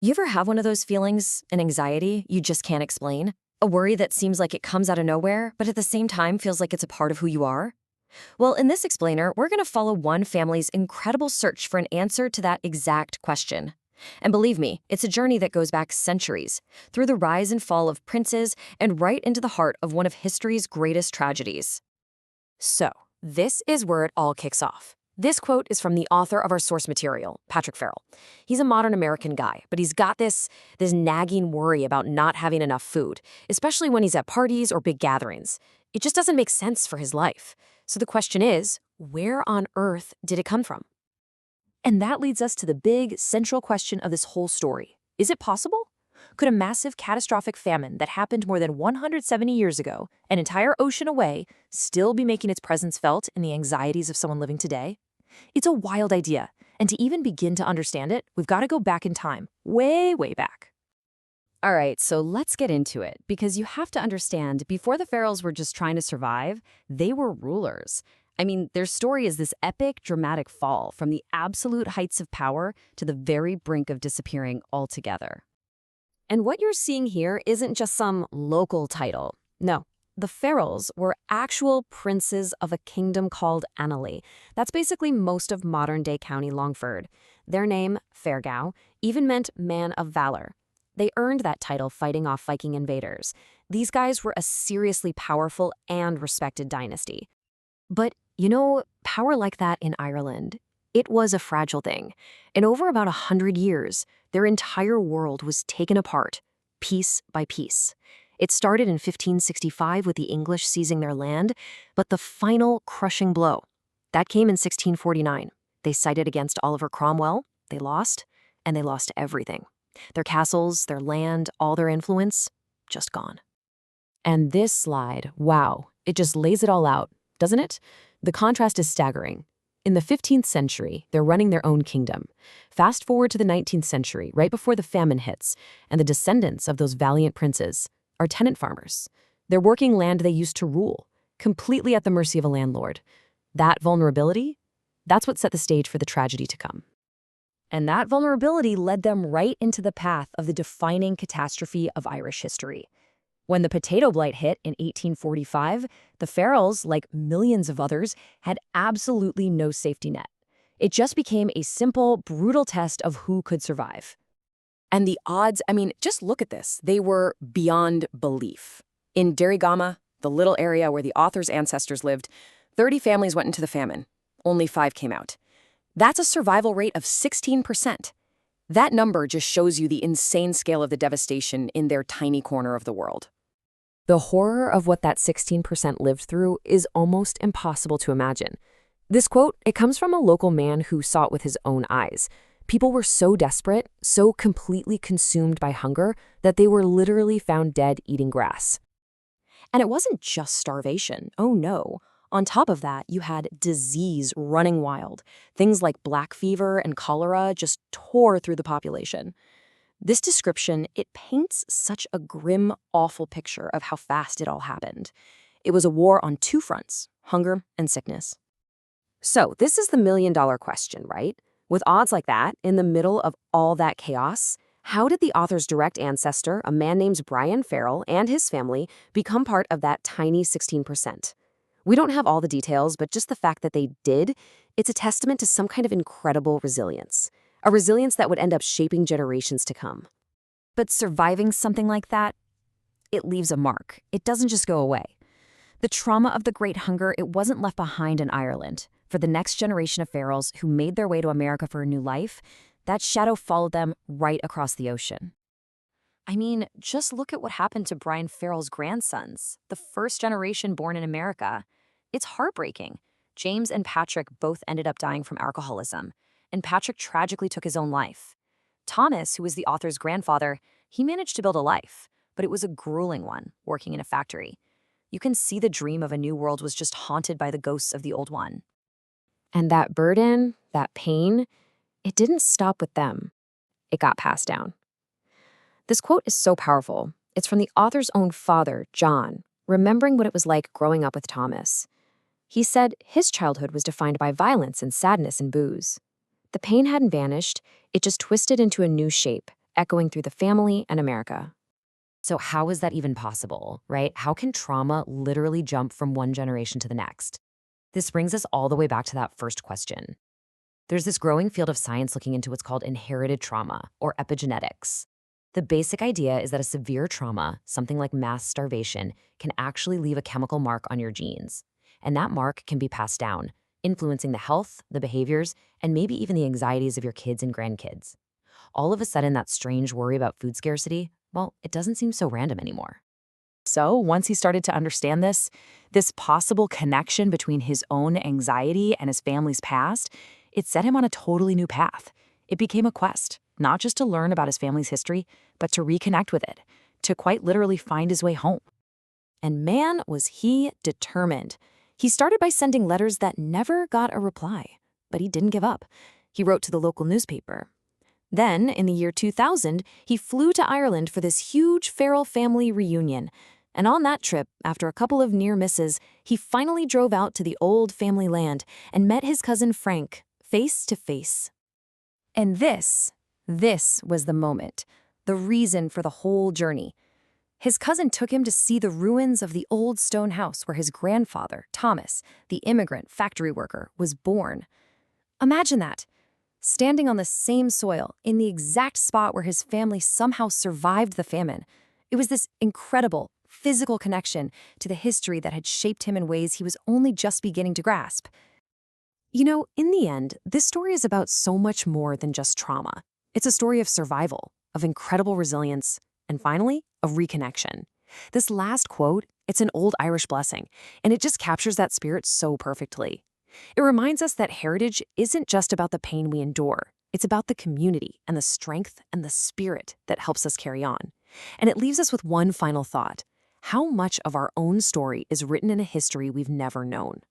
You ever have one of those feelings, an anxiety you just can't explain? A worry that seems like it comes out of nowhere, but at the same time feels like it's a part of who you are? Well, in this explainer, we're going to follow one family's incredible search for an answer to that exact question. And believe me, it's a journey that goes back centuries, through the rise and fall of princes and right into the heart of one of history's greatest tragedies. So, this is where it all kicks off. This quote is from the author of our source material, Patrick Farrell. He's a modern American guy, but he's got this nagging worry about not having enough food, especially when he's at parties or big gatherings. It just doesn't make sense for his life. So the question is, where on earth did it come from? And that leads us to the big, central question of this whole story. Is it possible? Could a massive, catastrophic famine that happened more than 170 years ago, an entire ocean away, still be making its presence felt in the anxieties of someone living today? It's a wild idea, and to even begin to understand it, we've got to go back in time, way, way back. All right, so let's get into it, because you have to understand, before the Farrells were just trying to survive, they were rulers. I mean, their story is this epic, dramatic fall from the absolute heights of power to the very brink of disappearing altogether. And what you're seeing here isn't just some local title. No, the Farrells were actual princes of a kingdom called Annalee. That's basically most of modern-day County Longford. Their name, Fairgau, even meant man of valor. They earned that title fighting off Viking invaders. These guys were a seriously powerful and respected dynasty. But, power like that in Ireland, it was a fragile thing. In over about 100 years, their entire world was taken apart, piece by piece. It started in 1565 with the English seizing their land, but the final crushing blow, that came in 1649. They sided against Oliver Cromwell, they lost, and they lost everything. Their castles, their land, all their influence, just gone. And this slide, wow, it just lays it all out, doesn't it? The contrast is staggering. In the 15th century, they're running their own kingdom. Fast forward to the 19th century, right before the famine hits, and the descendants of those valiant princes are tenant farmers. They're working land they used to rule, completely at the mercy of a landlord. That vulnerability, that's what set the stage for the tragedy to come. And that vulnerability led them right into the path of the defining catastrophe of Irish history. When the potato blight hit in 1845, the Farrells, like millions of others, had absolutely no safety net. It just became a simple, brutal test of who could survive. And the odds, just look at this. They were beyond belief. In Derrygama, the little area where the author's ancestors lived, 30 families went into the famine. Only 5 came out. That's a survival rate of 16%. That number just shows you the insane scale of the devastation in their tiny corner of the world. The horror of what that 16% lived through is almost impossible to imagine. This quote, it comes from a local man who saw it with his own eyes. People were so desperate, so completely consumed by hunger, that they were literally found dead eating grass. And it wasn't just starvation. Oh no. On top of that, you had disease running wild. Things like black fever and cholera just tore through the population. This description, it paints such a grim, awful picture of how fast it all happened. It was a war on 2 fronts, hunger and sickness. So this is the million-dollar question, right? With odds like that, in the middle of all that chaos, how did the author's direct ancestor, a man named Brian Farrell, and his family become part of that tiny 16%? We don't have all the details, but just the fact that they did, it's a testament to some kind of incredible resilience. A resilience that would end up shaping generations to come. But surviving something like that, it leaves a mark. It doesn't just go away. The trauma of the Great Hunger, it wasn't left behind in Ireland. For the next generation of Farrells who made their way to America for a new life, that shadow followed them right across the ocean. Just look at what happened to Brian Farrell's grandsons, the first generation born in America. It's heartbreaking. James and Patrick both ended up dying from alcoholism, and Patrick tragically took his own life. Thomas, who was the author's grandfather, he managed to build a life, but it was a grueling one, working in a factory. You can see the dream of a new world was just haunted by the ghosts of the old one. And that burden, that pain, it didn't stop with them. It got passed down. This quote is so powerful. It's from the author's own father, John, remembering what it was like growing up with Thomas. He said his childhood was defined by violence and sadness and booze. The pain hadn't vanished, it just twisted into a new shape echoing through the family and America. So, how is that even possible, right? How can trauma literally jump from one generation to the next? This brings us all the way back to that first question. There's this growing field of science looking into what's called inherited trauma, or epigenetics. The basic idea is that a severe trauma, something like mass starvation, can actually leave a chemical mark on your genes. And that mark can be passed down, influencing the health, the behaviors, and maybe even the anxieties of your kids and grandkids. All of a sudden, that strange worry about food scarcity, well, it doesn't seem so random anymore. So, once he started to understand this possible connection between his own anxiety and his family's past, it set him on a totally new path. It became a quest, not just to learn about his family's history, but to reconnect with it, to quite literally find his way home. And man, was he determined. He started by sending letters that never got a reply, but he didn't give up. He wrote to the local newspaper. Then, in the year 2000, he flew to Ireland for this huge Farrell family reunion. And on that trip, after a couple of near misses, he finally drove out to the old family land and met his cousin Frank, face to face. And this was the moment, the reason for the whole journey. His cousin took him to see the ruins of the old stone house where his grandfather, Thomas, the immigrant factory worker, was born. Imagine that. Standing on the same soil, in the exact spot where his family somehow survived the famine. It was this incredible, physical connection to the history that had shaped him in ways he was only just beginning to grasp. You know, in the end, this story is about so much more than just trauma. It's a story of survival, of incredible resilience, and finally, of reconnection. This last quote, it's an old Irish blessing, and it just captures that spirit so perfectly. It reminds us that heritage isn't just about the pain we endure. It's about the community and the strength and the spirit that helps us carry on. And it leaves us with one final thought. How much of our own story is written in a history we've never known?